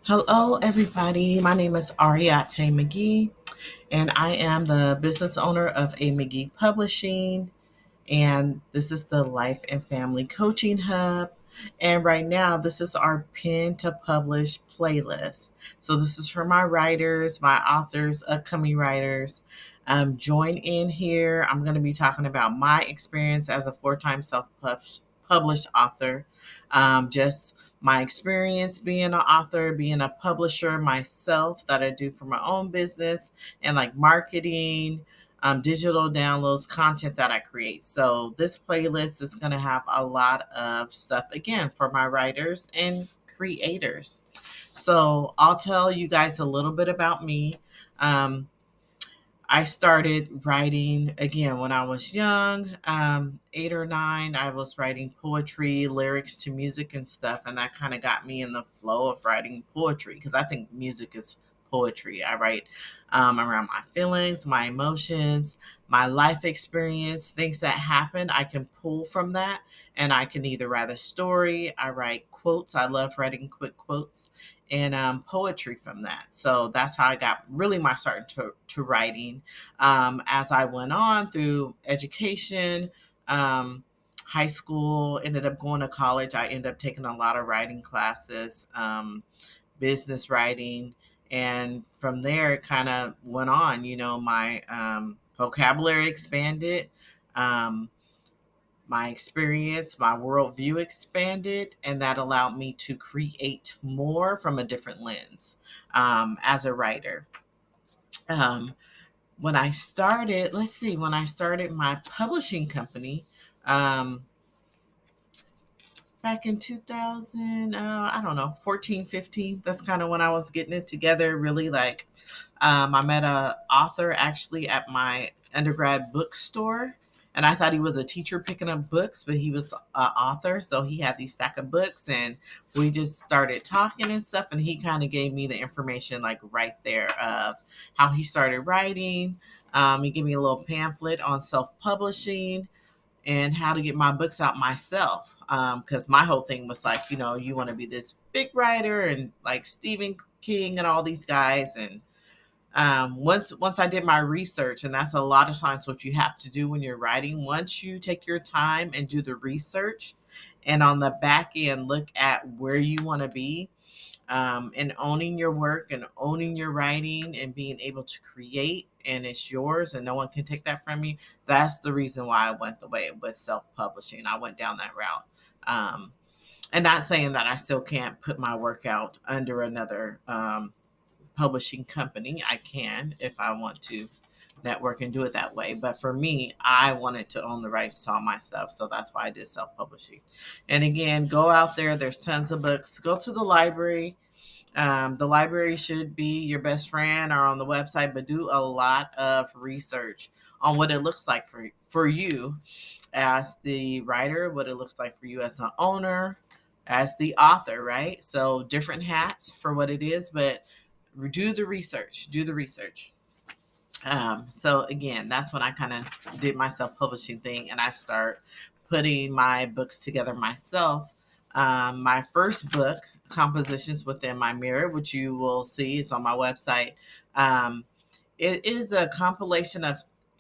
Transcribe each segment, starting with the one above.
Hello, everybody. My name is Areatae McGhee, and I am the business owner of a McGhee Publishing. And this is the Life and Family Coaching Hub. And right now, this is our Pin to Publish playlist. So, this is for my writers, my authors, upcoming writers. Join in here. I'm going to be talking about my experience as a four-time self-published author. Just my experience being an author, being a publisher myself that I do for my own business, and like marketing, digital downloads, content that I create. So this playlist is going to have a lot of stuff again for my writers and creators. So I'll tell you guys a little bit about me. Um, I started writing again when I was young, 8 or 9. I was writing poetry, lyrics to music and stuff, and that kind of got me in the flow of writing poetry because I think music is poetry. I write around my feelings, my emotions, my life experience, things that happen. I can pull from that, and I can either write a story. I write quotes. I love writing quick quotes and poetry from that. So that's how I got really my start to writing. As I went on through education, high school, ended up going to college, I ended up taking a lot of writing classes, business writing. And from there, it kind of went on. My vocabulary expanded. Um, my experience, my worldview expanded, and that allowed me to create more from a different lens as a writer. Um, when I started, when I started my publishing company, um, back in 2000, I don't know, 14, 15. That's kind of when I was getting it together. Really, I met a author actually at my undergrad bookstore, and I thought he was a teacher picking up books, but he was an author. So he had these stack of books, and we just started talking and stuff. And he kind of gave me the information, like right there, of how he started writing. He gave me a little pamphlet on self publishing and how to get my books out myself. Because my whole thing was like, you want to be this big writer and like Stephen King and all these guys. And once I did my research, and that's a lot of times what you have to do when you're writing. Once you take your time and do the research, and on the back end look at where you want to be, and owning your work and owning your writing and being able to create, and it's yours and no one can take that from you. That's the reason why I went the way with self-publishing. I went down that route. And not saying that I still can't put my work out under another publishing company. I can if I want to network and do it that way. But for me, I wanted to own the rights to all my stuff. So that's why I did self publishing. And again, go out there. There's tons of books. Go to the library. The library should be your best friend or on the website, but do a lot of research on what it looks like for you as the writer, what it looks like for you as an owner, as the author, right? So different hats for what it is, but do the research. Do the research. So again, that's when I kind of did my self-publishing thing, and I start putting my books together myself. My first book, Compositions Within My Mirror, which you will see, it's on my website. Um, it is a compilation of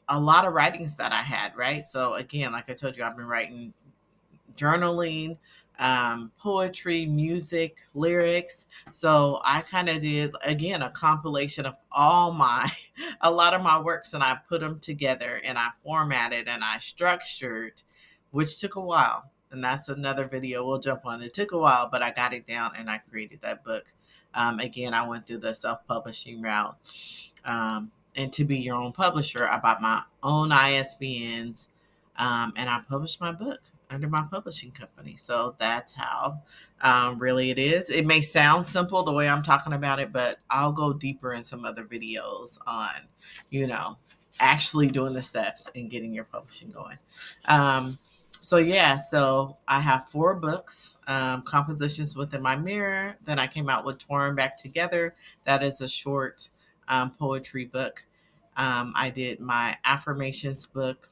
a lot of writings that I had, right? So again, like I told you, I've been writing, journaling, poetry, music, lyrics. So I kind of did again a compilation of all my, a lot of my works, and I put them together and I formatted and I structured, which took a while. And that's another video we'll jump on. It took a while, but I got it down and I created that book. Again, I went through the self publishing route. And to be your own publisher, I bought my own ISBNs, and I published my book under my publishing company. So that's how really it is. It may sound simple the way I'm talking about it, but I'll go deeper in some other videos on, you know, actually doing the steps and getting your publishing going. So I have 4 books, Compositions Within My Mirror. Then I came out with Torn Back Together. That is a short poetry book. I did my affirmations book,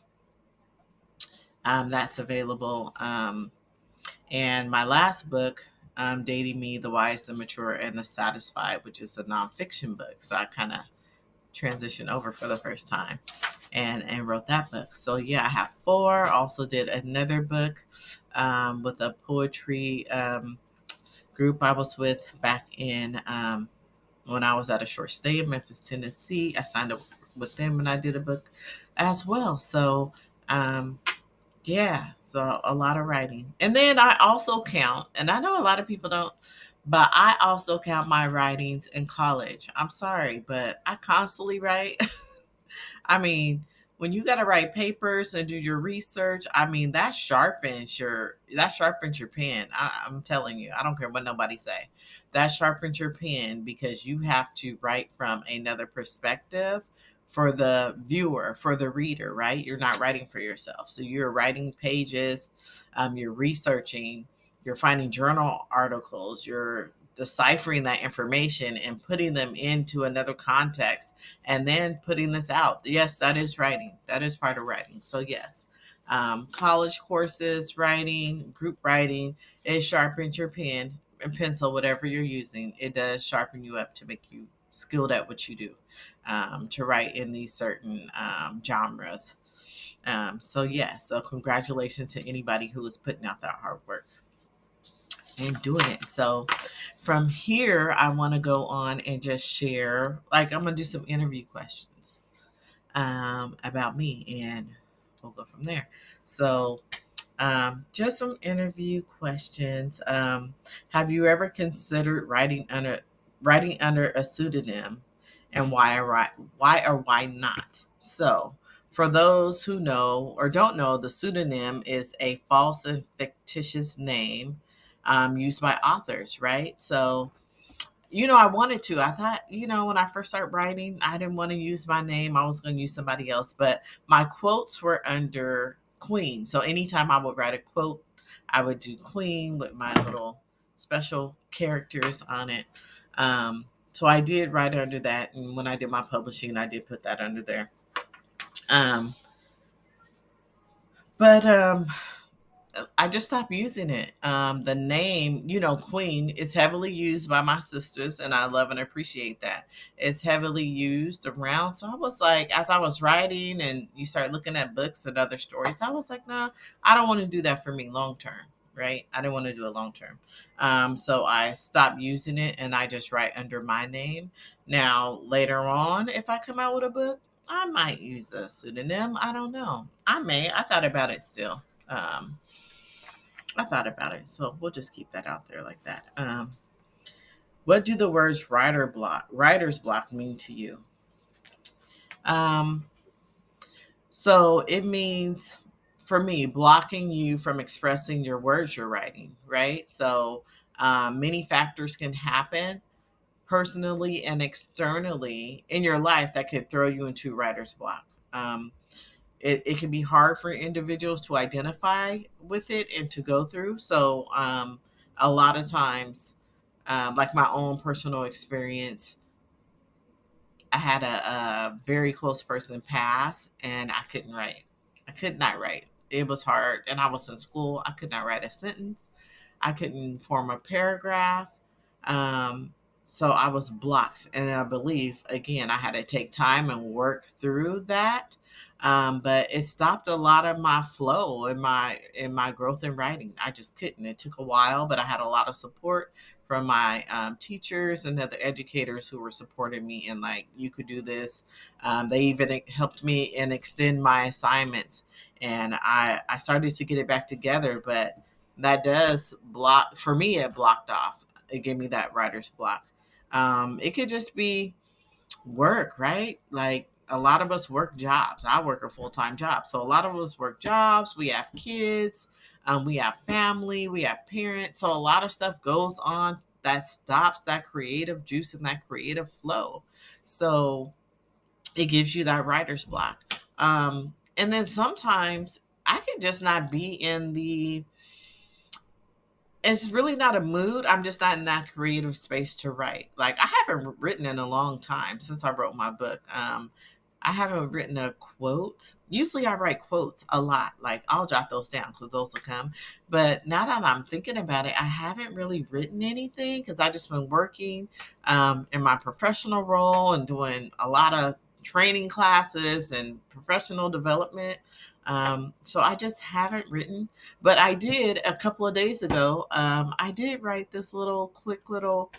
that's available. And my last book, Dating Me, The Wise, the Mature, and the Satisfied, which is a nonfiction book. So I kind of transitioned over for the first time and wrote that book. So yeah, I have four. Also did another book with a poetry group I was with back in when I was at a short stay in Memphis, Tennessee. I signed up with them and I did a book as well. So um, yeah, so a lot of writing. And then I also count, and I know a lot of people don't, but I also count my writings in college. I'm sorry, but I constantly write. I mean, when you got to write papers and do your research, I mean that sharpens your pen. I'm telling you, I don't care what nobody say. That sharpens your pen because you have to write from another perspective for the viewer, for the reader, right? You're not writing for yourself, so you're writing pages, you're researching, you're finding journal articles, you're deciphering that information and putting them into another context and then putting this out. Yes, that is writing. That is part of writing. So yes, college courses, writing, group writing, it sharpens your pen and pencil, whatever you're using. It does sharpen you up to make you skilled at what you do, to write in these certain genres. So yeah, so congratulations to anybody who is putting out that hard work and doing it. So from here, I want to go on and just share, like, I'm going to do some interview questions about me, and we'll go from there. So, just some interview questions. Have you ever considered writing under a pseudonym, and why or why not? So, for those who know or don't know, the pseudonym is a false and fictitious name used by authors, right? So, I wanted to. I thought, when I first started writing, I didn't want to use my name. I was going to use somebody else, but my quotes were under Queen. So anytime I would write a quote, I would do Queen with my little special characters on it. So I did write under that. And when I did my publishing, I did put that under there. Um, but I just stopped using it. The name, Queen, is heavily used by my sisters, and I love and appreciate that. It's heavily used around. So I was like, as I was writing and you start looking at books and other stories, I was like, nah, I don't want to do that for me long term, right? I didn't want to do it long term. So I stopped using it and I just write under my name. Now, later on, if I come out with a book, I might use a pseudonym. I don't know. I may. I thought about it still. I thought about it, so we'll just keep that out there like that. What do the words writer's block mean to you? Um, so it means, for me, blocking you from expressing your words you're writing, right? So many factors can happen personally and externally in your life that could throw you into writer's block. It can be hard for individuals to identify with it and to go through. So a lot of times, like my own personal experience, I had a very close person pass and I couldn't write. I could not write. It was hard. And I was in school. I could not write a sentence. I couldn't form a paragraph. Um, so I was blocked. And I believe, again, I had to take time and work through that. But it stopped a lot of my flow in my growth in writing. I just couldn't. It took a while, but I had a lot of support from my teachers and other educators who were supporting me and like, you could do this. They even helped me and extend my assignments. And I started to get it back together, but that does block, for me, it blocked off. It gave me that writer's block. It could just be work, right? Like a lot of us work jobs. I work a full-time job. So a lot of us work jobs. We have kids. We have family. We have parents. So a lot of stuff goes on that stops that creative juice and that creative flow. So it gives you that writer's block. And then sometimes I can just not be in the, it's really not a mood. I'm just not in that creative space to write. Like I haven't written in a long time since I wrote my book. I haven't written a quote. Usually I write quotes a lot. Like I'll jot those down because those will come. But now that I'm thinking about it, I haven't really written anything because I just been working in my professional role and doing a lot of training classes and professional development. So I just haven't written. But I did a couple of days ago. I did write this little quick little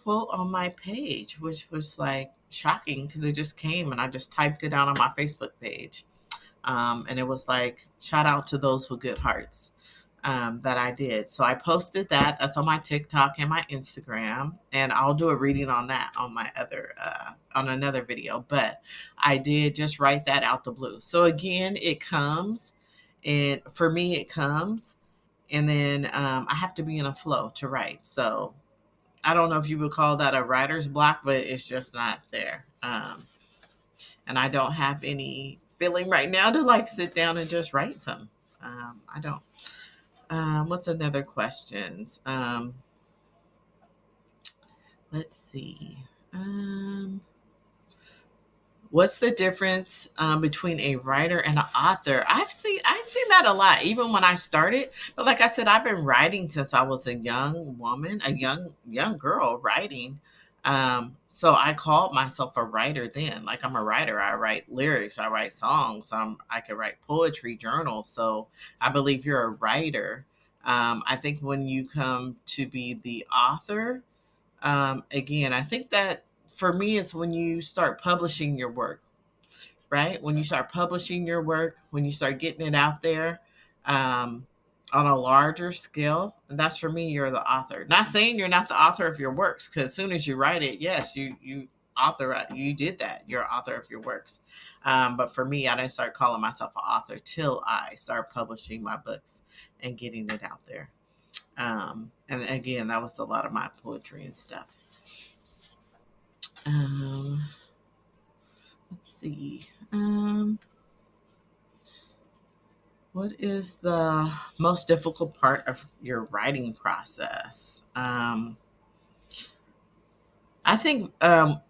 quote on my page, which was like shocking because it just came and I just typed it out on my Facebook page. And it was like, shout out to those with good hearts that I did. So I posted that. That's on my TikTok and my Instagram. And I'll do a reading on that on my other, on another video. But I did just write that out the blue. So again, it comes. And for me, it comes. And then I have to be in a flow to write. So I don't know if you would call that a writer's block, but it's just not there. And I don't have any feeling right now to like sit down and just write some. I don't. What's another questions? Let's see. What's the difference between a writer and an author? I've seen that a lot, even when I started. But like I said, I've been writing since I was a young woman, a young girl writing. So I called myself a writer then. Like I'm a writer. I write lyrics. I write songs. I can write poetry, journals. So I believe you're a writer. I think when you come to be the author, again, I think that for me, it's when you start publishing your work, right? When you start publishing your work, when you start getting it out there um, on a larger scale, and that's for me, you're the author. Not saying you're not the author of your works, because as soon as you write it, yes, you author, you did that. You're author of your works. But for me, I didn't start calling myself an author till I start publishing my books and getting it out there. And again, that was a lot of my poetry and stuff. Um, let's see. What is the most difficult part of your writing process? I think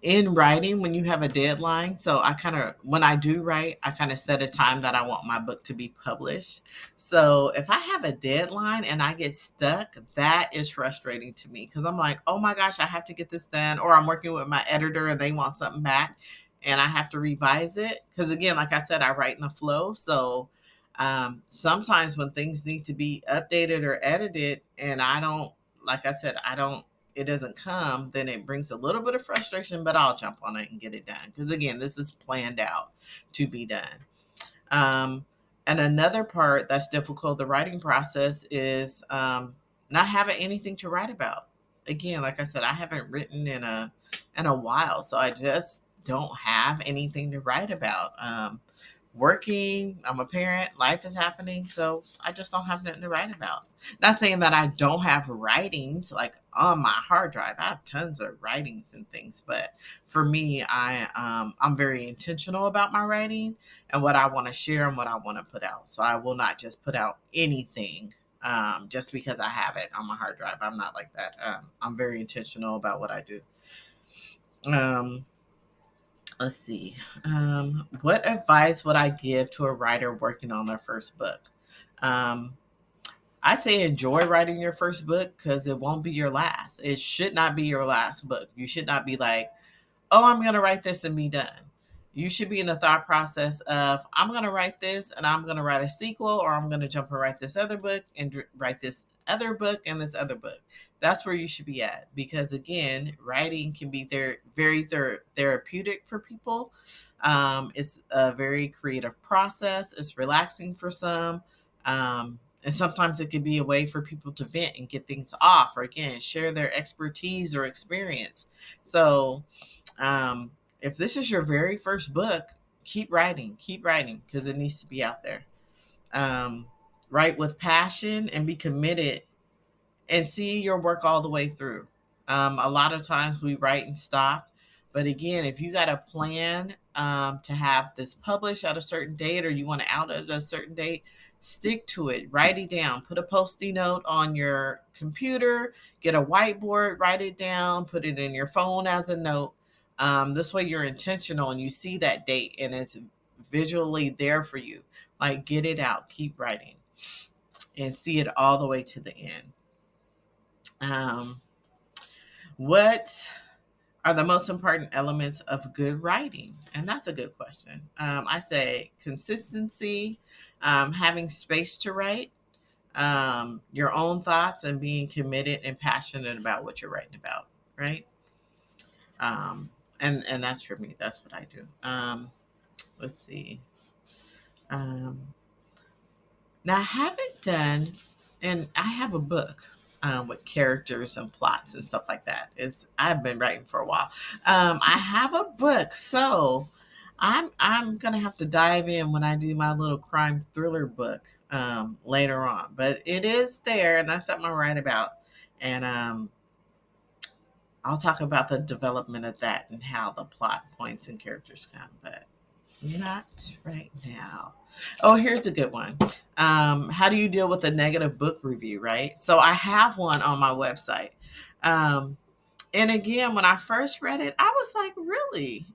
in writing, when you have a deadline, so I kind of, when I do write, I kind of set a time that I want my book to be published. So if I have a deadline and I get stuck, that is frustrating to me because I'm like, oh my gosh, I have to get this done. Or I'm working with my editor and they want something back and I have to revise it. Because again, like I said, I write in a flow. So sometimes when things need to be updated or edited and I don't, like I said, I don't, it doesn't come, then it brings a little bit of frustration, but I'll jump on it and get it done. Because again, this is planned out to be done. Um, and another part that's difficult, the writing process, is not having anything to write about. Again, like I said, I haven't written in a while, so I just don't have anything to write about. Working, I'm a parent, life is happening, so I just don't have nothing to write about. Not saying that I don't have writings like on my hard drive. I have tons of writings and things, but for me, I'm very intentional about my writing and what I want to share and what I want to put out. So I will not just put out anything just because I have it on my hard drive. I'm not like that. I'm very intentional about what I do. Um, let's see. What advice would I give to a writer working on their first book? Um, I say enjoy writing your first book because it won't be your last. It should not be your last book. You should not be like, oh, I'm going to write this and be done. You should be in the thought process of, I'm going to write this and I'm going to write a sequel, or I'm going to jump and write this other book and write this other book and this other book. That's where you should be at because, again, writing can be very therapeutic for people. It's a very creative process. It's relaxing for some. And sometimes it can be a way for people to vent and get things off, or again, share their expertise or experience. So, if this is your very first book, keep writing because it needs to be out there. Um, write with passion and be committed and see your work all the way through. A lot of times we write and stop, but again, if you got a plan to have this published at a certain date or you want to out at a certain date, stick to it. Write it down. Put a post-it note on your computer. Get a whiteboard. Write it down. Put it in your phone as a note. This way you're intentional and you see that date and it's visually there for you. Like, get it out, keep writing, and see it all the way to the end. Um, what are the most important elements of good writing? And that's a good question. I say consistency, having space to write, your own thoughts, and being committed and passionate about what you're writing about, right? Um, and that's for me. That's what I do. Let's see. Um, Now, I haven't done, and I have a book with characters and plots and stuff like that. I've been writing for a while. I have a book, so I'm gonna have to dive in when I do my little crime thriller book later on. But it is there, and that's something I write about, and I'll talk about the development of that and how the plot points and characters come. But not right now. Oh, here's a good one. How do you deal with a negative book review, right? So I have one on my website. Um, and again, when I first read it, I was like, really?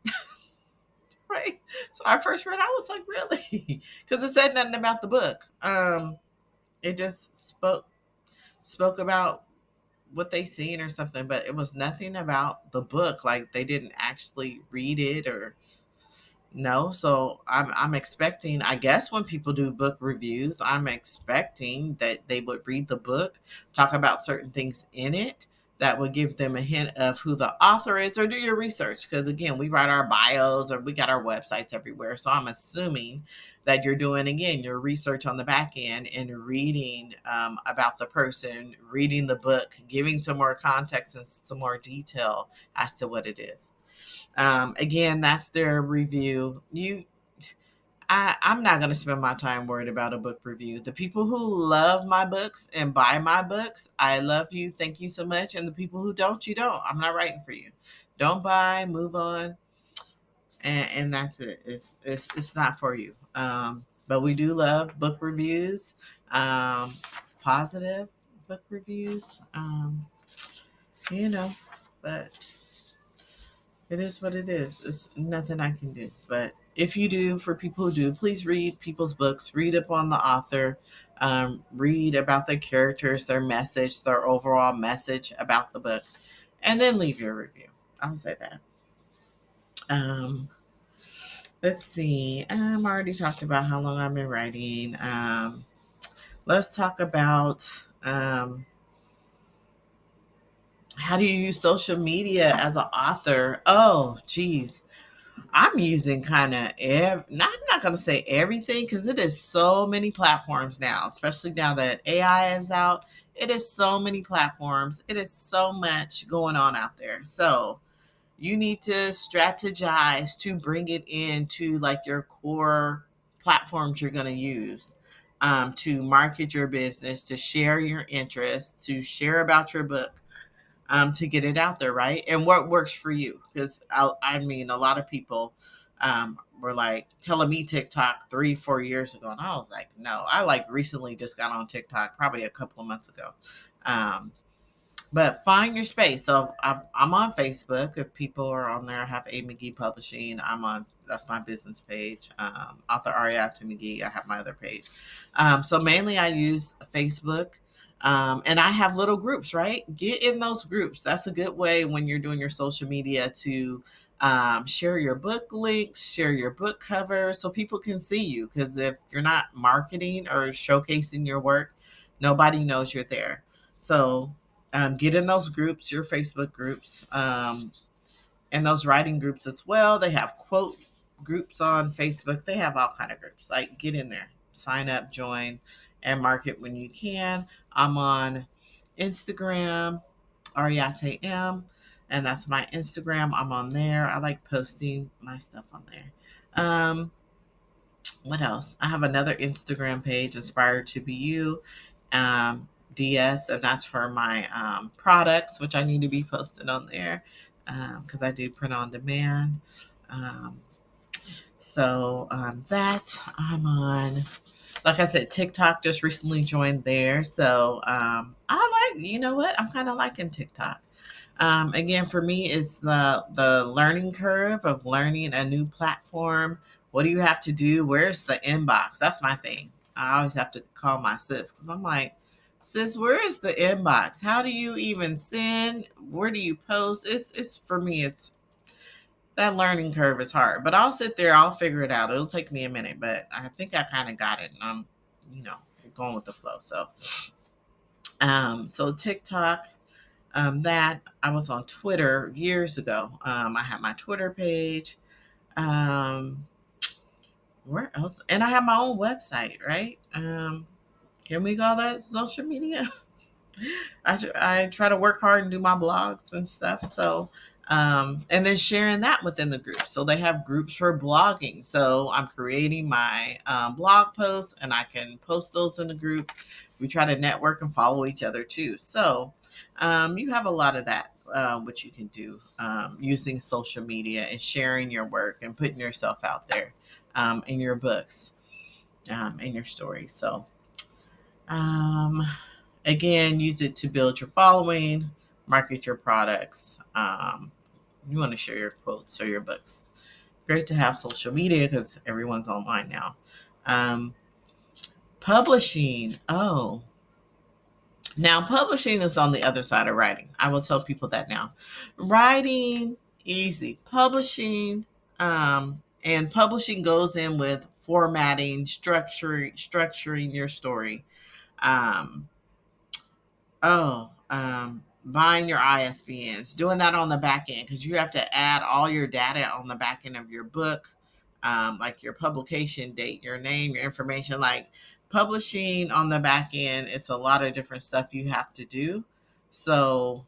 Right? So I first read it, I was like, really? Because it said nothing about the book. It just spoke about what they seen or something, but it was nothing about the book. Like, they didn't actually read it or no, so I'm expecting, I guess when people do book reviews, I'm expecting that they would read the book, talk about certain things in it that would give them a hint of who the author is, or do your research. Because again, we write our bios or we got our websites everywhere. So I'm assuming that you're doing, again, your research on the back end and reading about the person, reading the book, giving some more context and some more detail as to what it is. Again, that's their review. I'm not going to spend my time worried about a book review. The people who love my books and buy my books, I love you. Thank you so much. And the people who don't, you don't. I'm not writing for you. Don't buy, move on, and that's it. It's not for you. But we do love book reviews, positive book reviews. You know, but it is what it is. It's nothing I can do. But if you do, for people who do, please read people's books, read up on the author, read about their characters, their message, their overall message about the book, and then leave your review. I'll say that. Um, let's see. I already talked about how long I've been writing. Let's talk about how do you use social media as an author? Oh, geez. I'm using kind of I'm not going to say everything because it is so many platforms now, especially now that AI is out. It is so many platforms. It is so much going on out there. So you need to strategize to bring it into like your core platforms you're going to use to market your business, to share your interests, to share about your book, to get it out there, right? And what works for you? Because I mean, a lot of people were like telling me TikTok 3-4 years ago, and I was like, no, I like recently just got on TikTok, probably a couple of months ago. Um, but find your space. So I'm on Facebook. If people are on there, I have a McGhee Publishing. That's my business page. Author Areatae McGhee. I have my other page. So mainly I use Facebook. And I have little groups, right? Get in those groups. That's a good way when you're doing your social media to share your book links, share your book cover so people can see you. Because if you're not marketing or showcasing your work, nobody knows you're there. So get in those groups, your Facebook groups, and those writing groups as well. They have quote groups on Facebook. They have all kind of groups. Like, get in there, sign up, join, and market when you can. I'm on Instagram, Areatae M, and that's my Instagram. I'm on there. I like posting my stuff on there. What else? I have another Instagram page, Inspired to Be You, DS, and that's for my products, which I need to be posted on there because I do print on demand. Um, that I'm on. Like I said, TikTok just recently joined there. So I like, you know what? I'm kind of liking TikTok. Again, for me, it's the learning curve of learning a new platform. What do you have to do? Where's the inbox? That's my thing. I always have to call my sis because I'm like, sis, where is the inbox? How do you even send? Where do you post? It's for me. It's that learning curve is hard, but I'll sit there. I'll figure it out. It'll take me a minute, but I think I kind of got it, and I'm, you know, going with the flow. So TikTok. That I was on Twitter years ago. I had my Twitter page. Um, where else? And I have my own website, right? Can we call that social media? I try to work hard and do my blogs and stuff. So, and then sharing that within the group. So they have groups for blogging. So I'm creating my blog posts and I can post those in the group. We try to network and follow each other too. So you have a lot of that, which you can do using social media and sharing your work and putting yourself out there in your books and your stories. So, um, again, use it to build your following, market your products. You want to share your quotes or your books. Great to have social media because everyone's online now. Um, Publishing. Oh, now publishing is on the other side of writing. I will tell people that now. Writing, easy. Publishing, and publishing goes in with formatting, structuring your story. Um, Buying your ISBNs, doing that on the back end because you have to add all your data on the back end of your book, like your publication date, your name, your information. Like publishing on the back end, it's a lot of different stuff you have to do. So,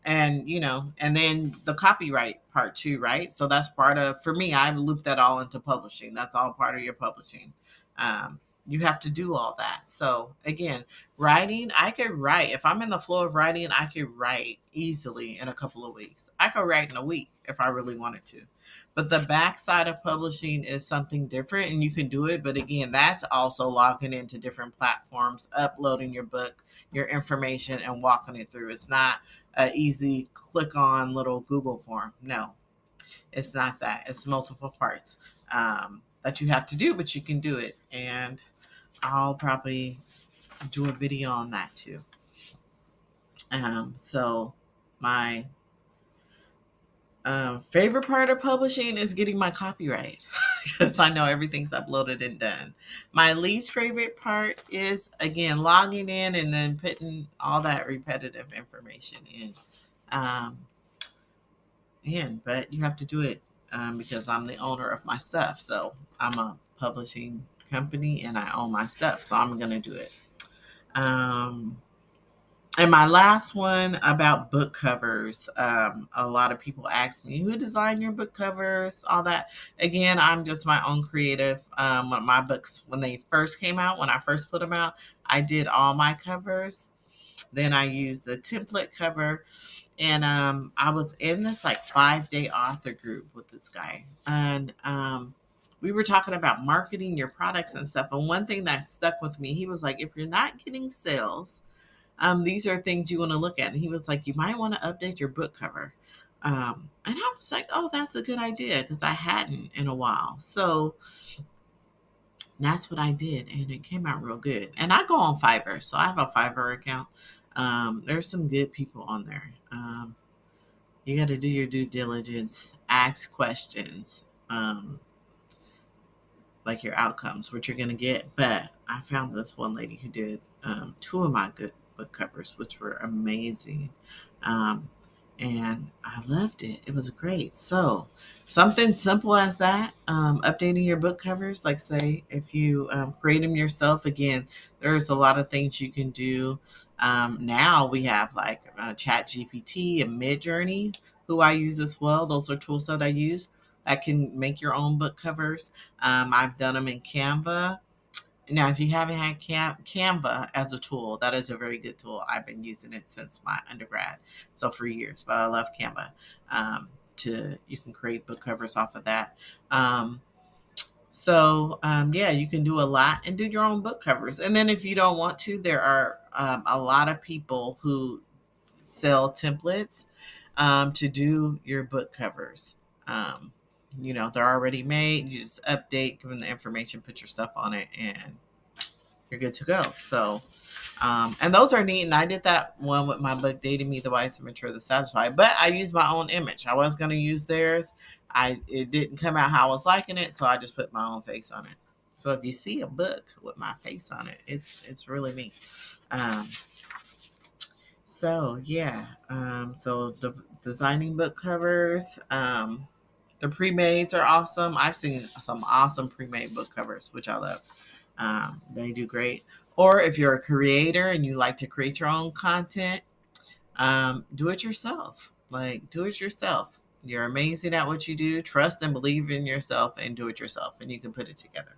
and and then the copyright part too, right? So that's part of, for me, I loop that all into publishing. That's all part of your publishing. You have to do all that. So again, writing, I could write if I'm in the flow of writing. I could write easily in a couple of weeks. I could write in a week if I really wanted to. But the backside of publishing is something different, and you can do it. But again, that's also logging into different platforms, uploading your book, your information, and walking it through. It's not an easy click on little Google form. No, it's not that. It's multiple parts that you have to do, but you can do it. And I'll probably do a video on that too. So my favorite part of publishing is getting my copyright because I know everything's uploaded and done. My least favorite part is, again, logging in and then putting all that repetitive information um, in. But you have to do it because I'm the owner of my stuff. So I'm a publishing company and I own my stuff. So I'm going to do it. And my last one about book covers. A lot of people ask me, who designed your book covers, all that. Again, I'm just my own creative. My books, when they first came out, when I first put them out, I did all my covers. Then I used the template cover. And I was in this like 5-day author group with this guy. And we were talking about marketing your products and stuff. And one thing that stuck with me, he was like, if you're not getting sales, these are things you want to look at. And he was like, you might want to update your book cover. And I was like, oh, that's a good idea because I hadn't in a while. So that's what I did. And it came out real good. And I go on Fiverr. So I have a Fiverr account. There's some good people on there. You got to do your due diligence, ask questions, like your outcomes, what you're going to get. But I found this one lady who did two of my good book covers, which were amazing. Um, and I loved it. It was great. So, something simple as that, updating your book covers, like say if you create them yourself, again, there's a lot of things you can do. Now we have like Chat GPT and Midjourney, who I use as well. Those are tools that I use that can make your own book covers. I've done them in Canva. Now, if you haven't had Canva as a tool, that is a very good tool. I've been using it since my undergrad, so for years. But I love Canva. You can create book covers off of that. Yeah, you can do a lot and do your own book covers. And then if you don't want to, there are a lot of people who sell templates. to do your book covers. Um, they're already made. You just update, give them the information, put your stuff on it, and you're good to go. So, and those are neat. And I did that one with my book, Dating Me, the Wise, the Mature, the Satisfied. But I used my own image. I was going to use theirs. It didn't come out how I was liking it, so I just put my own face on it. So if you see a book with my face on it, it's really me. Um, so yeah, so designing book covers. The pre-mades are awesome. I've seen some awesome pre-made book covers, which I love. They do great. Or if you're a creator and you like to create your own content, do it yourself. Like, do it yourself. You're amazing at what you do. Trust and believe in yourself and do it yourself, and you can put it together.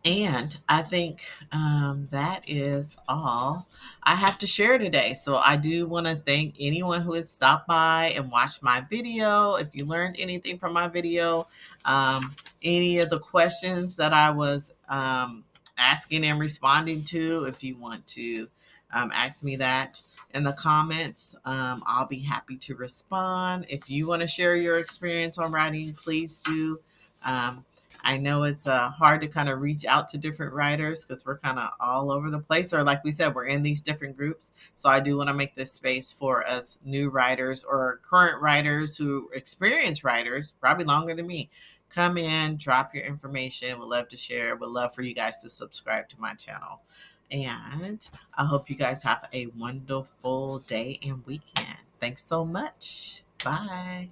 And I think that is all I have to share today. So I do want to thank anyone who has stopped by and watched my video. If you learned anything from my video, any of the questions that I was asking and responding to, if you want to ask me that in the comments, I'll be happy to respond. If you want to share your experience on writing, please do. I know it's hard to kind of reach out to different writers because we're kind of all over the place. Or like we said, we're in these different groups. So I do want to make this space for us new writers or current writers who experienced writers, probably longer than me. Come in, drop your information. Would love to share. Would love for you guys to subscribe to my channel. And I hope you guys have a wonderful day and weekend. Thanks so much. Bye.